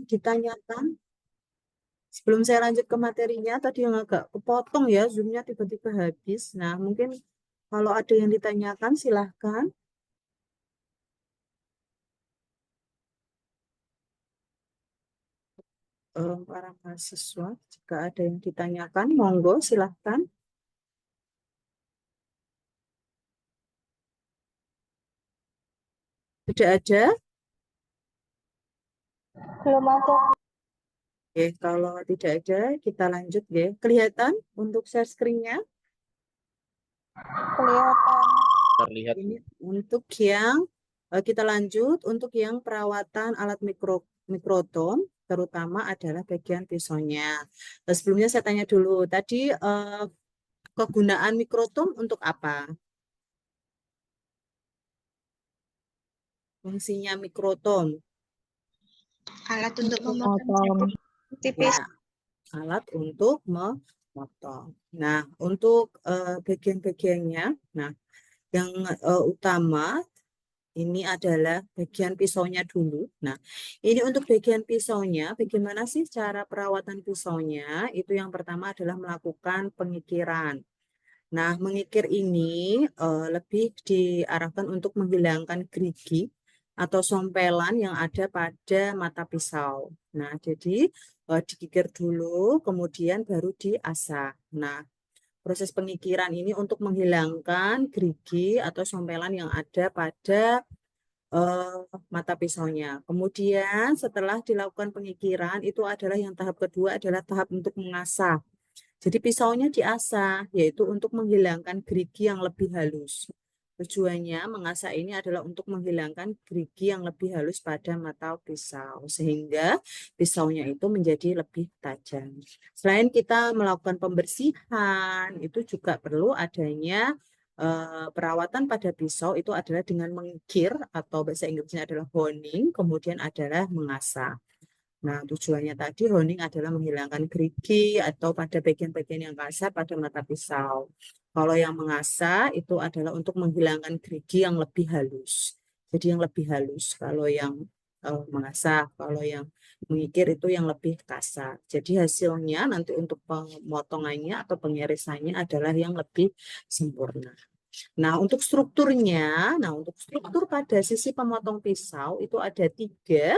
ditanyakan? Sebelum saya lanjut ke materinya, tadi yang agak kepotong ya, Zoom-nya tiba-tiba habis. Nah, mungkin kalau ada yang ditanyakan, silahkan. Para mahasiswa, jika ada yang ditanyakan, monggo silahkan. Tidak ada? Belum ada. Oke, kalau tidak ada, kita lanjut ya. Kelihatan untuk share screen-nya? Kelihatan. Terlihat. Ini untuk yang kita lanjut untuk yang perawatan alat mikrotom, terutama adalah bagian pisaunya. Sebelumnya saya tanya dulu, tadi kegunaan mikrotom untuk apa? Fungsinya mikrotom? Alat untuk memotong tipis. Ya, alat untuk memotong. Nah, untuk bagian-bagiannya, nah yang utama ini adalah bagian pisaunya dulu. Nah, ini untuk bagian pisaunya, bagaimana sih cara perawatan pisaunya? Itu yang pertama adalah melakukan pengikiran. Nah, mengikir ini lebih diarahkan untuk menghilangkan gerigi atau sompelan yang ada pada mata pisau. Nah, jadi dikikir dulu, kemudian baru diasah. Nah, proses pengikiran ini untuk menghilangkan gerigi atau sompelan yang ada pada mata pisaunya. Kemudian setelah dilakukan pengikiran, itu adalah yang tahap kedua adalah tahap untuk mengasah. Jadi pisaunya diasah, yaitu untuk menghilangkan gerigi yang lebih halus. Tujuannya mengasah ini adalah untuk menghilangkan gerigi yang lebih halus pada mata pisau, sehingga pisaunya itu menjadi lebih tajam. Selain kita melakukan pembersihan, itu juga perlu adanya perawatan pada pisau itu adalah dengan mengikir atau bahasa Inggrisnya adalah honing, kemudian adalah mengasah. Nah, tujuannya tadi honing adalah menghilangkan gerigi atau pada bagian-bagian yang kasar pada mata pisau. Kalau yang mengasah itu adalah untuk menghilangkan gerigi yang lebih halus. Jadi yang lebih halus. Kalau yang mengasah, kalau yang mengikir itu yang lebih kasar. Jadi hasilnya nanti untuk pemotongannya atau pengirisannya adalah yang lebih sempurna. Nah, untuk strukturnya, untuk struktur pada sisi pemotong pisau itu ada 3.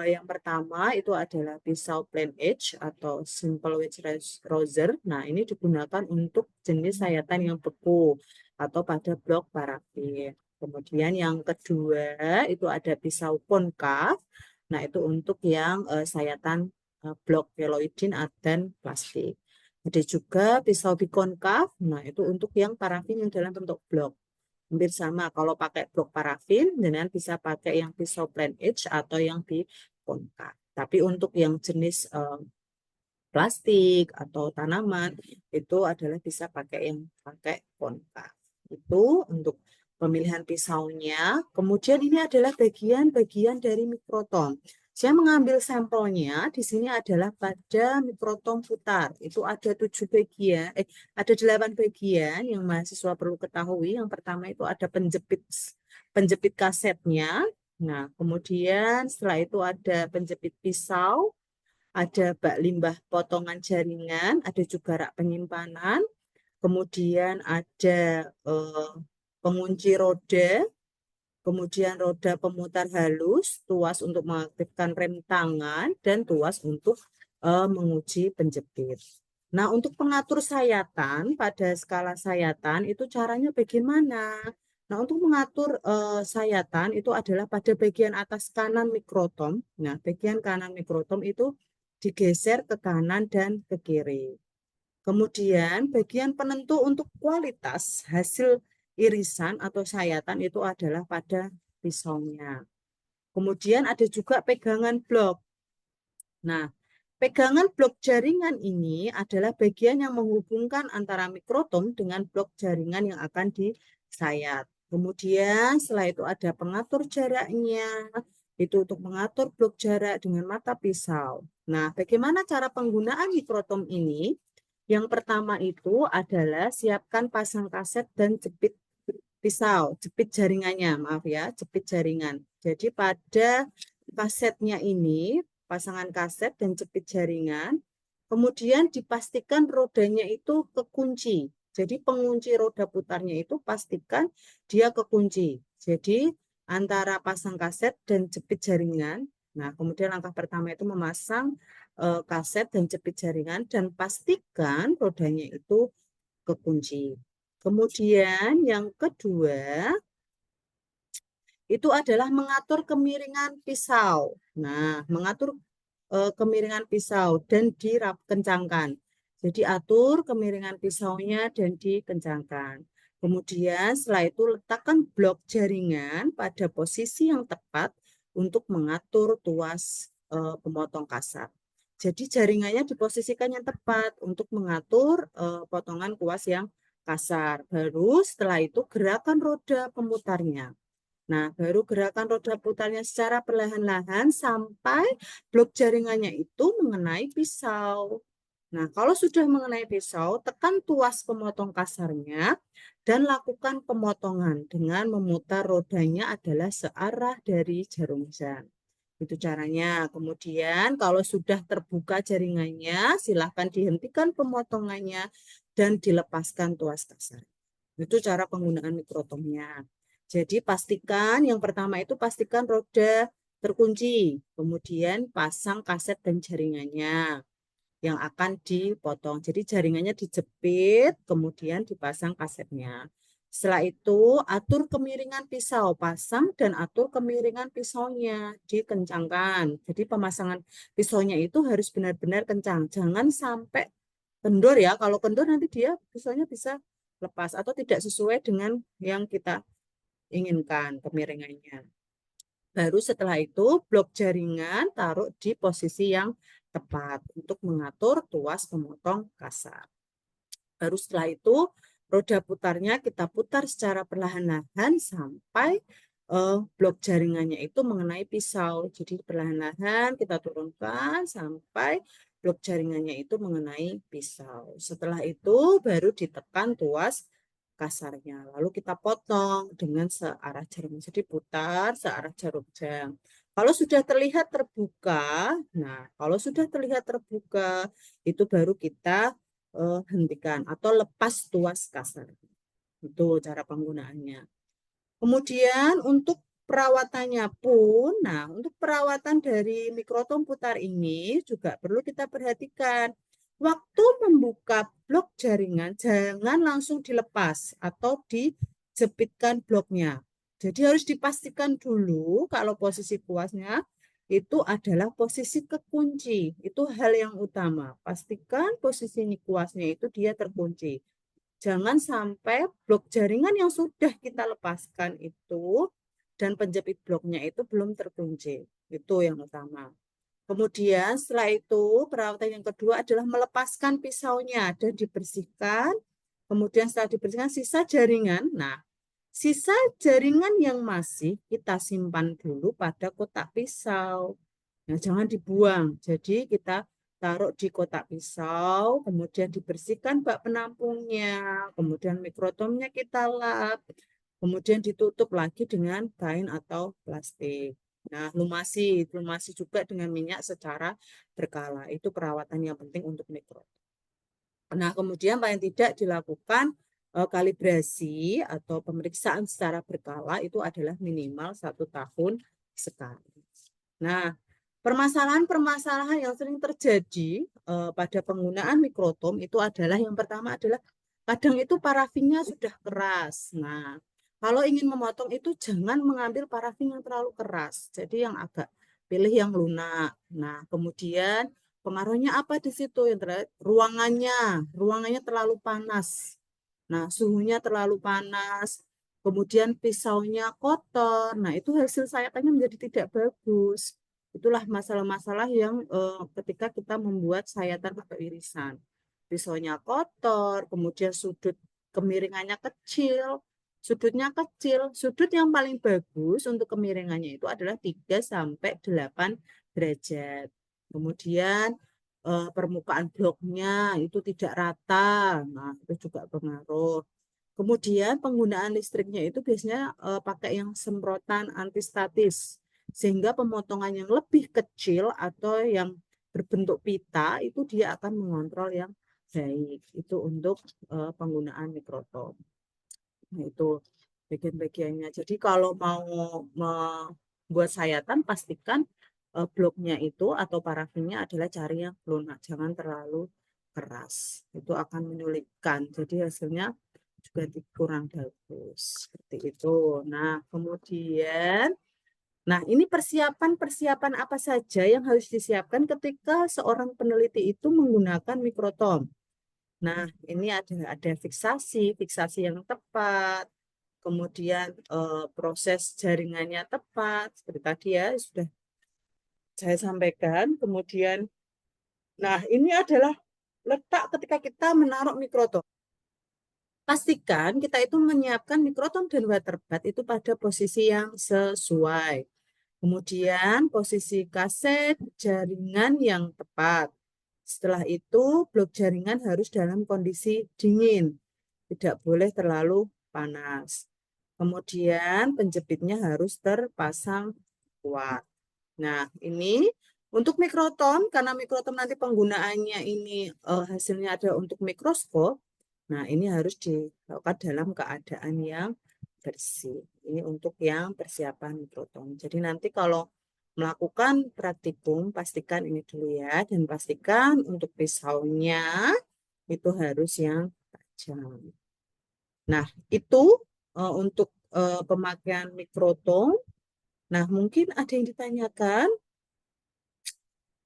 Yang pertama itu adalah pisau plain edge atau simple wedge razor. Nah, ini digunakan untuk jenis sayatan yang beku atau pada blok parafin. Kemudian yang kedua itu ada pisau konkav. Nah, itu untuk yang sayatan blok keloidin dan plastik. Ada juga pisau bikonkav. Nah, itu untuk yang parafin yang dalam bentuk blok. Hampir sama, kalau pakai blok parafin dengan bisa pakai yang pisau plain edge atau yang bikonkav. Tapi untuk yang jenis plastik atau tanaman itu adalah bisa pakai yang pakai konkav. Itu untuk pemilihan pisaunya. Kemudian ini adalah bagian-bagian dari mikrotom. Saya mengambil sampelnya di sini adalah pada mikrotom putar. Itu ada 7 bagian, ada 8 bagian yang mahasiswa perlu ketahui. Yang pertama itu ada penjepit kasetnya. Nah, kemudian setelah itu ada penjepit pisau, ada bak limbah potongan jaringan, ada juga rak penyimpanan, kemudian ada pengunci roda, kemudian roda pemutar halus, tuas untuk mengaktifkan rem tangan, dan tuas untuk menguji penjepit. Nah, untuk pengatur sayatan, pada skala sayatan itu caranya bagaimana? Nah, untuk mengatur sayatan itu adalah pada bagian atas kanan mikrotom. Nah, bagian kanan mikrotom itu digeser ke kanan dan ke kiri. Kemudian bagian penentu untuk kualitas hasil irisan atau sayatan itu adalah pada pisaunya. Kemudian ada juga pegangan blok. Nah, pegangan blok jaringan ini adalah bagian yang menghubungkan antara mikrotom dengan blok jaringan yang akan disayat. Kemudian setelah itu ada pengatur jaraknya, itu untuk mengatur blok jarak dengan mata pisau. Nah, bagaimana cara penggunaan mikrotom ini? Yang pertama itu adalah siapkan pasang kaset dan jepit pisau, jepit jaringannya, maaf ya, jepit jaringan. Jadi pada kasetnya ini pasangan kaset dan jepit jaringan. Kemudian dipastikan rodanya itu kekunci. Jadi pengunci roda putarnya itu pastikan dia kekunci. Jadi antara pasang kaset dan jepit jaringan. Nah, kemudian langkah pertama itu memasang kaset dan jepit jaringan dan pastikan rodanya itu kekunci. Kemudian yang kedua itu adalah mengatur kemiringan pisau. Nah, mengatur kemiringan pisau dan dikencangkan. Jadi atur kemiringan pisaunya dan dikencangkan. Kemudian setelah itu letakkan blok jaringan pada posisi yang tepat untuk mengatur tuas pemotong kasar. Jadi jaringannya diposisikan yang tepat untuk mengatur potongan kuas yang kasar. Baru setelah itu gerakan roda pemutarnya. Nah, baru gerakan roda putarnya secara perlahan-lahan sampai blok jaringannya itu mengenai pisau. Nah, kalau sudah mengenai pisau, tekan tuas pemotong kasarnya dan lakukan pemotongan dengan memutar rodanya adalah searah dari jarum jam. Itu caranya. Kemudian kalau sudah terbuka jaringannya, silahkan dihentikan pemotongannya dan dilepaskan tuas kasar. Itu cara penggunaan mikrotomnya. Jadi pastikan yang pertama itu pastikan roda terkunci, kemudian pasang kaset dan jaringannya yang akan dipotong. Jadi jaringannya dijepit, kemudian dipasang kasetnya. Setelah itu atur kemiringan pisau, pasang dan atur kemiringan pisaunya, dikencangkan. Jadi pemasangan pisaunya itu harus benar-benar kencang, jangan sampai kendor ya. Kalau kendor nanti dia pisaunya bisa lepas atau tidak sesuai dengan yang kita inginkan kemiringannya. Baru setelah itu blok jaringan taruh di posisi yang tepat untuk mengatur tuas pemotong kasar. Baru setelah itu roda putarnya kita putar secara perlahan-lahan sampai blok jaringannya itu mengenai pisau. Jadi perlahan-lahan kita turunkan sampai blok jaringannya itu mengenai pisau. Setelah itu baru ditekan tuas kasarnya. Lalu kita potong dengan searah jarum. Jadi putar searah jarum jam. Kalau sudah terlihat terbuka, nah kalau sudah terlihat terbuka, itu baru kita hentikan atau lepas tuas kasar. Itu cara penggunaannya. Kemudian untuk perawatannya pun, nah untuk perawatan dari mikrotom putar ini juga perlu kita perhatikan. Waktu membuka blok jaringan, jangan langsung dilepas atau dijepitkan bloknya. Jadi harus dipastikan dulu kalau posisi kuasnya itu adalah posisi kekunci. Itu hal yang utama. Pastikan posisi kuasnya itu dia terkunci. Jangan sampai blok jaringan yang sudah kita lepaskan itu dan penjepit bloknya itu belum terkunci. Itu yang utama. Kemudian setelah itu perawatan yang kedua adalah melepaskan pisaunya dan dibersihkan. Kemudian setelah dibersihkan sisa jaringan. Nah, sisa jaringan yang masih kita simpan dulu pada kotak pisau. Nah, jangan dibuang. Jadi kita taruh di kotak pisau, kemudian dibersihkan bak penampungnya, kemudian mikrotomnya kita lap, kemudian ditutup lagi dengan kain atau plastik. Nah, lumasi juga dengan minyak secara berkala. Itu perawatan yang penting untuk mikrotom. Nah, kemudian paling tidak dilakukan kalibrasi atau pemeriksaan secara berkala itu adalah minimal 1 tahun sekali. Nah, permasalahan-permasalahan yang sering terjadi pada penggunaan mikrotom itu adalah yang pertama adalah kadang itu parafinnya sudah keras. Nah, kalau ingin memotong itu jangan mengambil parafin yang terlalu keras. Jadi yang agak pilih yang lunak. Nah, kemudian pengaruhnya apa di situ? Yang ruangannya terlalu panas. Nah, suhunya terlalu panas. Kemudian pisaunya kotor. Nah, itu hasil sayatannya menjadi tidak bagus. Itulah masalah-masalah yang ketika kita membuat sayatan atau irisan. Pisaunya kotor, kemudian sudut kemiringannya kecil, sudutnya kecil. Sudut yang paling bagus untuk kemiringannya itu adalah 3-8 derajat. Kemudian permukaan bloknya itu tidak rata. Nah, itu juga pengaruh. Kemudian penggunaan listriknya itu biasanya pakai yang semprotan antistatis. Sehingga pemotongan yang lebih kecil atau yang berbentuk pita itu dia akan mengontrol yang baik. Itu untuk penggunaan mikrotom. Nah, itu bagian-bagiannya. Jadi kalau mau membuat sayatan, pastikan bloknya itu atau parafinnya adalah cari yang lunak, jangan terlalu keras. Itu akan menyulitkan. Jadi hasilnya juga kurang bagus. Seperti itu. Nah, kemudian, nah ini persiapan apa saja yang harus disiapkan ketika seorang peneliti itu menggunakan mikrotom. Nah, ini ada fiksasi yang tepat, kemudian proses jaringannya tepat, seperti tadi ya sudah saya sampaikan. Kemudian, nah ini adalah letak ketika kita menaruh mikrotom. Pastikan kita itu menyiapkan mikrotom dan water bath itu pada posisi yang sesuai. Kemudian posisi kaset jaringan yang tepat. Setelah itu blok jaringan harus dalam kondisi dingin. Tidak boleh terlalu panas. Kemudian penjepitnya harus terpasang kuat. Nah, ini untuk mikrotom, karena mikrotom nanti penggunaannya ini hasilnya ada untuk mikroskop. Nah, ini harus dilakukan dalam keadaan yang bersih. Ini untuk yang persiapan mikrotom. Jadi nanti kalau melakukan praktikum, pastikan ini dulu ya. Dan pastikan untuk pisaunya itu harus yang tajam. Nah, itu untuk pemakaian mikrotom. Nah, mungkin ada yang ditanyakan.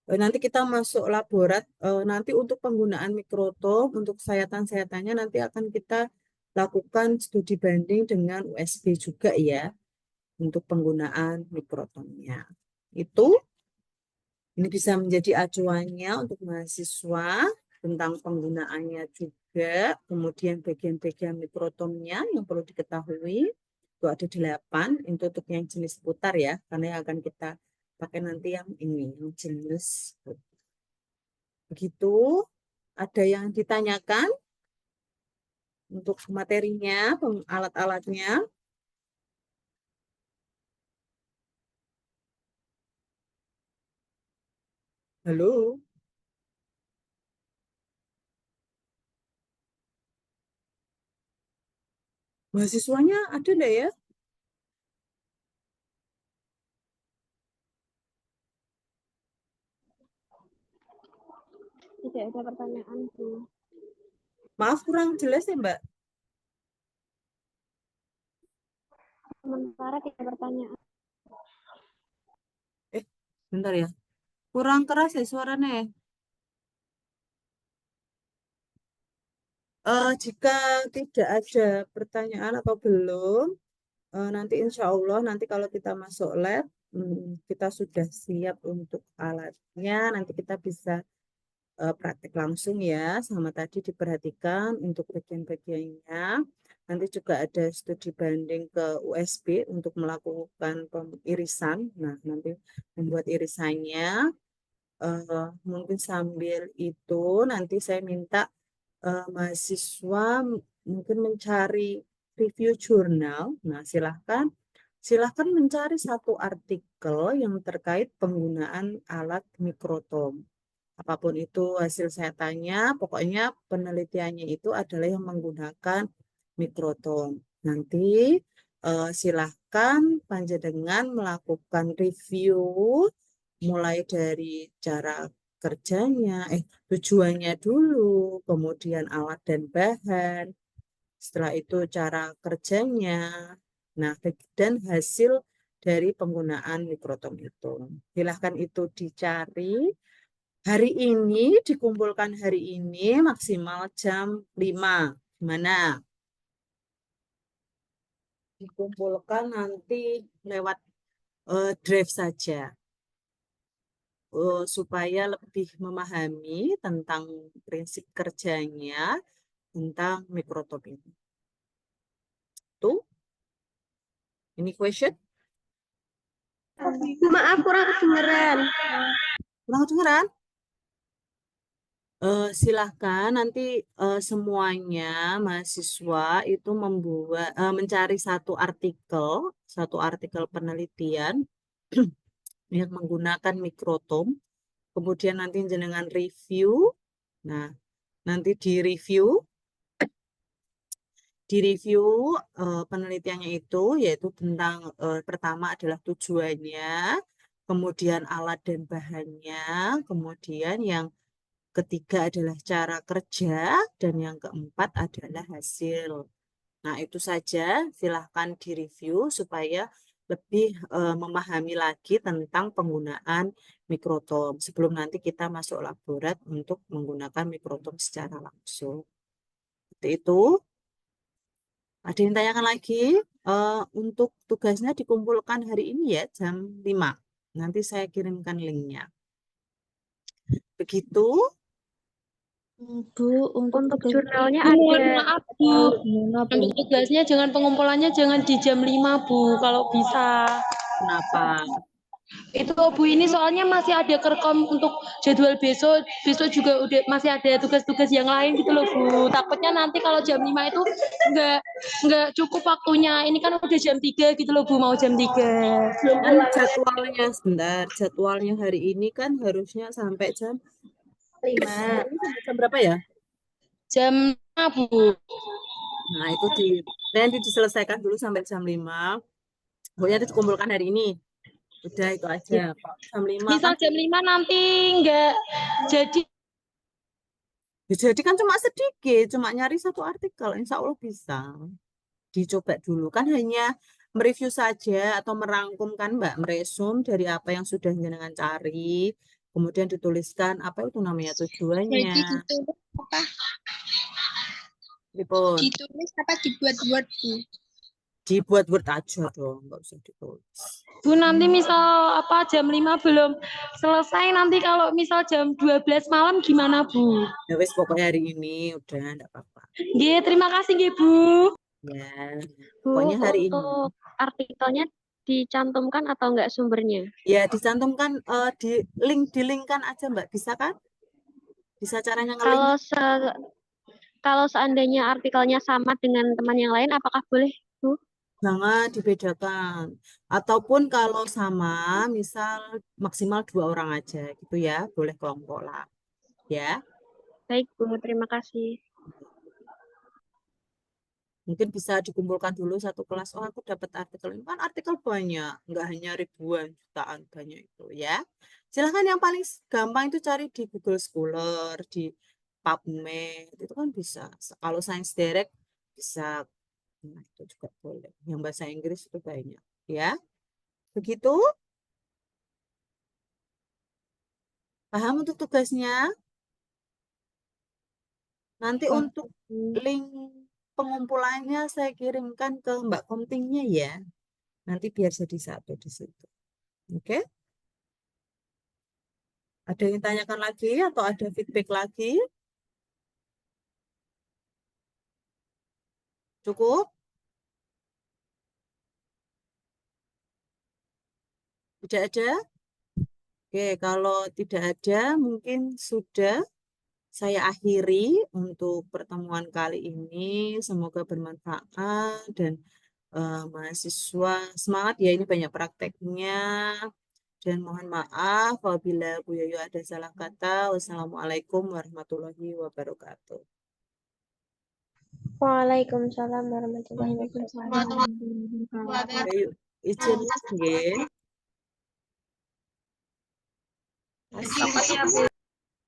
Nanti kita masuk laborat. Nanti untuk penggunaan mikrotom, untuk sayatan-sayatannya nanti akan kita lakukan studi banding dengan USB juga ya, untuk penggunaan mikrotomnya. Itu ini bisa menjadi acuannya untuk mahasiswa tentang penggunaannya juga. Kemudian bagian-bagian mikrotomnya yang perlu diketahui itu ada 8. Itu untuk yang jenis putar ya, karena yang akan kita pakai nanti yang ini, yang jenis begitu. Ada yang ditanyakan untuk materinya, alat-alatnya? Halo, mahasiswanya ada enggak ya? Tidak ada pertanyaan, Bu. Maaf kurang jelas ya, Mbak. Sementara tidak pertanyaan. Bentar ya. Kurang keras ya suaranya ya. Jika tidak ada pertanyaan atau belum, nanti insya Allah nanti kalau kita masuk lab, kita sudah siap untuk alatnya. Nanti kita bisa praktek langsung ya. Sama tadi diperhatikan untuk bagian-bagiannya. Nanti juga ada studi banding ke USB untuk melakukan irisan. Nah, nanti membuat irisannya. Mungkin sambil itu nanti saya minta mahasiswa mungkin mencari review jurnal. Nah, silahkan mencari satu artikel yang terkait penggunaan alat mikrotom. Apapun itu hasil saya tanya, pokoknya penelitiannya itu adalah yang menggunakan mikrotom. Nanti silahkan panjenengan melakukan review mulai dari cara kerjanya, tujuannya dulu, kemudian alat dan bahan, setelah itu cara kerjanya, nah dan hasil dari penggunaan mikrotom itu. Silahkan itu dicari. Hari ini, dikumpulkan hari ini maksimal jam 5. Gimana? Dikumpulkan nanti lewat drive saja. Supaya lebih memahami tentang prinsip kerjanya, tentang mikrotom ini. Tuh, ini question? Maaf, kurang kedengeran. Kurang kedengeran? Silahkan nanti semuanya mahasiswa itu mencari satu artikel penelitian yang menggunakan mikrotom. Kemudian nanti jenengan review. Nah, nanti di review penelitiannya itu yaitu tentang pertama adalah tujuannya, kemudian alat dan bahannya, kemudian yang ketiga adalah cara kerja, dan yang keempat adalah hasil. Nah, itu saja, silahkan direview supaya lebih memahami lagi tentang penggunaan mikrotom sebelum nanti kita masuk laborat untuk menggunakan mikrotom secara langsung. Seperti itu. Ada yang tanyakan lagi? Untuk tugasnya dikumpulkan hari ini ya, jam 5. Nanti saya kirimkan linknya. Begitu. Bu, Untuk tugas jurnalnya Mohon ada maaf, Bu. Untuk tugasnya jangan pengumpulannya jangan di jam 5, Bu, kalau bisa. Kenapa? Itu Bu, ini soalnya masih ada kerkom untuk jadwal besok. Besok juga udah masih ada tugas-tugas yang lain gitu loh, Bu. Takutnya nanti kalau jam 5 itu enggak cukup waktunya. Ini kan udah jam 3 gitu loh, Bu, mau jam 3. Kan jadwalnya sebentar. Jadwalnya hari ini kan harusnya sampai jam 5. Sampai jam berapa ya? Jam 5, Bu. Nah, itu nanti diselesaikan dulu sampai jam 5. Pokoknya dikumpulkan hari ini. Udah itu aja. Jam 5 Misal kan. jam 5 nanti enggak jadi. Ya, jadi kan cuma sedikit, cuma nyari satu artikel. Insya Allah bisa. Dicoba dulu. Kan hanya mereview saja atau merangkumkan Mbak, meresum dari apa yang sudah jenengan cari. Kemudian dituliskan apa itu namanya tujuannya. jadi ditulis apa? Pripun? Ditulis apa dibuat Word, Bu? Dibuat Word aja dong, nggak usah ditulis. Bu, nanti misal apa jam 5 belum selesai, nanti kalau misal jam 12 malam gimana, Bu? Ya wes pokoknya hari ini udah enggak apa-apa. Nggih, terima kasih nggih, Bu. Ya, Bu, pokoknya hari ini. untuk artikelnya dicantumkan atau enggak sumbernya? Ya, dicantumkan dilink-kan aja Mbak, bisa kan? Bisa caranya ngelink? Kalau seandainya artikelnya sama dengan teman yang lain, apakah boleh, Bu? Jangan dibedakan. Ataupun kalau sama, misal maksimal 2 orang aja gitu ya, boleh kelompok lah. Ya, Baik, Bu. Terima kasih. mungkin bisa dikumpulkan dulu satu kelas. Oh, aku dapat artikel ini. Kan artikel banyak, nggak hanya ribuan, jutaan banyak itu ya. Silahkan yang paling gampang itu cari di Google Scholar, di PubMed, itu kan bisa. Kalau Science Direct bisa, nah itu juga boleh. Yang bahasa Inggris itu banyak ya. Begitu? Paham untuk tugasnya? Nanti untuk link pengumpulannya saya kirimkan ke Mbak Komtingnya ya. Nanti biar jadi satu di situ. Oke? Ada yang tanyakan lagi atau ada feedback lagi? Cukup? Tidak ada? Oke, kalau tidak ada mungkin sudah saya akhiri untuk pertemuan kali ini. Semoga bermanfaat dan mahasiswa semangat ya, ini banyak prakteknya. Dan mohon maaf apabila Bu Yoyo ada salah kata. Wassalamualaikum warahmatullahi wabarakatuh. Waalaikumsalam warahmatullahi wabarakatuh. Ayo, izin nggih.